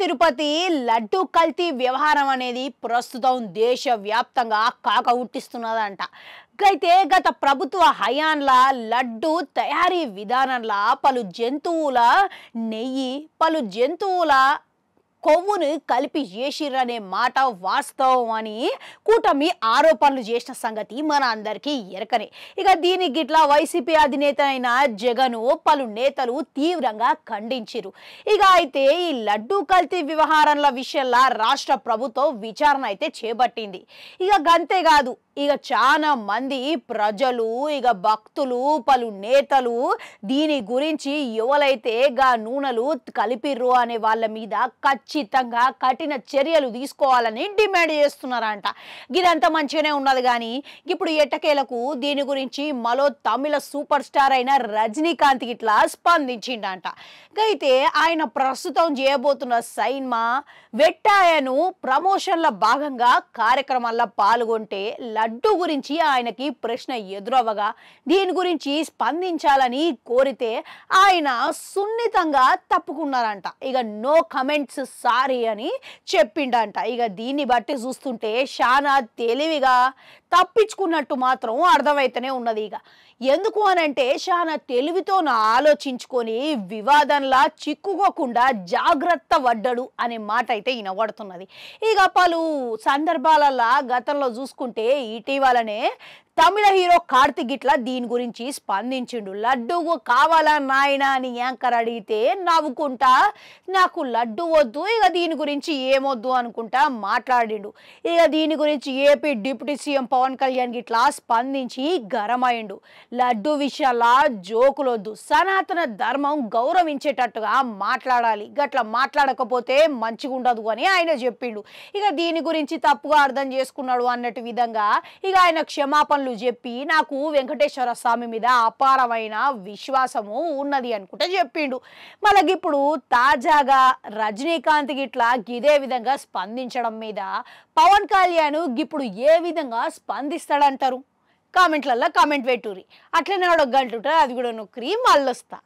తిరుపతి లడ్డు కల్తీ వ్యవహారం అనేది ప్రస్తుతం దేశవ్యాప్తంగా కాకవుట్టిస్తున్నదంట. అయితే గత ప్రభుత్వ హయాంల లడ్డు తయారీ విధానంలో పలు జంతువుల నెయ్యి, పలు జంతువుల కొవ్వును కలిపి చేసిరనే మాట వాస్తవం అని కూటమి ఆరోపణలు చేసిన సంగతి మన అందరికీ ఎరకనే. ఇక దీనికి గిట్లా వైసీపీ అధినేత అయిన జగన్ పలు నేతలు తీవ్రంగా ఖండించారు. ఇక అయితే ఈ లడ్డు కల్తీ వ్యవహారాల విషయంలో రాష్ట్ర ప్రభుత్వం విచారణ అయితే చేపట్టింది. ఇక గంతేకాదు, ఇక చాలా మంది ప్రజలు, ఇక భక్తులు, పలు నేతలు దీని గురించి ఎవరైతే గా నూనెలు కలిపిర్రు అనే వాళ్ళ మీద ఖచ్చితంగా కఠిన చర్యలు తీసుకోవాలని డిమాండ్ చేస్తున్నారంట. ఇదంతా మంచిగానే ఉన్నది, కానీ ఇప్పుడు ఎట్టకేలకు దీని గురించి మరో తమిళ సూపర్ స్టార్ అయిన రజనీకాంత్ ఇట్లా స్పందించిండంట. అయితే ఆయన ప్రస్తుతం చేయబోతున్న సినిమా వెట్టాయను ప్రమోషన్ల భాగంగా కార్యక్రమాల్లో పాల్గొంటే లడ్డు గురించి ఆయనకి ప్రశ్న ఎదురవగా దీని గురించి స్పందించాలని కోరితే ఆయన సున్నితంగా తప్పుకున్నారంట. ఇక నో కమెంట్స్ సారీ అని చెప్పిండంట. ఇక దీన్ని బట్టి చూస్తుంటే చాలా తెలివిగా తప్పించుకున్నట్టు మాత్రం అర్థమైతేనే ఉన్నది. ఇక ఎందుకు అనంటే చాలా తెలివితో ఆలోచించుకొని వివాదంలా చిక్కుకోకుండా జాగ్రత్త పడ్డాడు అనే మాట అయితే వినబడుతున్నది. ఇక పలు సందర్భాలలో గతంలో చూసుకుంటే ఇటీవలనే తమిళ హీరో కార్తిక్ ఇట్లా దీని గురించి స్పందించిండు. లడ్డు కావాలా నాయనా అని యాంకర్ అడిగితే నవ్వుకుంటా నాకు లడ్డు వద్దు, ఇక దీని గురించి ఏమొద్దు అనుకుంటా మాట్లాడిండు. ఇక దీని గురించి AP deputy CM Pawan Kalyan ఇట్లా స్పందించి గరమైండు. లడ్డు విషయాల జోకులొద్దు, సనాతన ధర్మం గౌరవించేటట్టుగా మాట్లాడాలి, గట్లా మాట్లాడకపోతే మంచిగా ఉండదు అని ఆయన చెప్పిండు. ఇక దీని గురించి తప్పుగా అర్థం చేసుకున్నాడు అన్నట్టు విధంగా ఇక ఆయన క్షమాపణలు చెప్పి నాకు వెంకటేశ్వర స్వామి మీద అపారమైన విశ్వాసము ఉన్నది అనుకుంటే చెప్పిండు. మళ్ళీ ఇప్పుడు తాజాగా రజనీకాంత్ గిట్లా ఇదే విధంగా స్పందించడం మీద పవన్ కళ్యాణ్ ఇప్పుడు ఏ విధంగా స్పందిస్తాడంటారు? కామెంట్లలో కామెంట్ పెట్టుర్రి. అట్లనే ఒక గంట ఉంటుంది, అది కూడా నొక్కరి మళ్ళొస్తా.